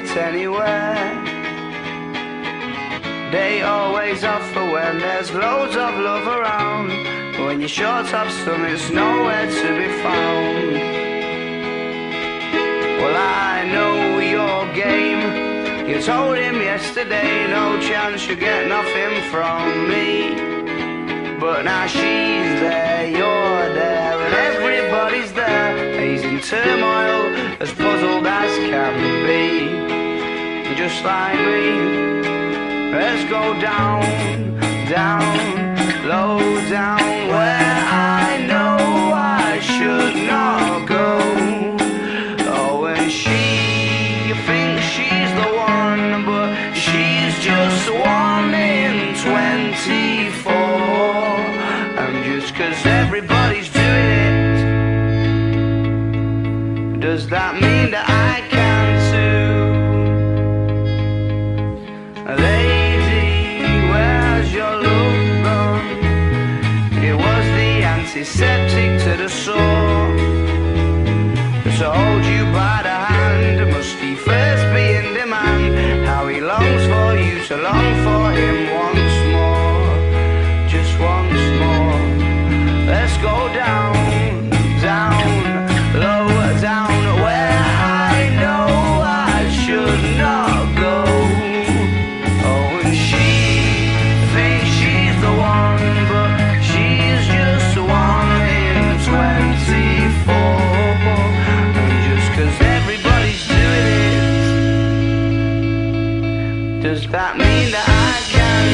it anywhere. They always offer when there's loads of love around, but when you're short of some, it's nowhere to be found. Well, I know your game. You told him yesterday, no chance you get nothing from me. But now she's there, you're there, and everybody's there. He's in turmoil, as puzzled as can be. Just like me, let's go down, down, low down, where I know I should not go. Oh, and she thinks she's the one, but she's just 1 in 24. And just 'cause everybody's doing it, does that mean that I can too? Lady, where's your love gone? It was the antiseptic to the sore. To hold you by the hand, must he first be in demand? How he longs for you to long for him once more, just once more. Let's go down, down, low down, where I know I should not go. Oh, and she thinks she's the one, but she's just 1 in 24. And just 'cause everybody's doing it, does that mean that I can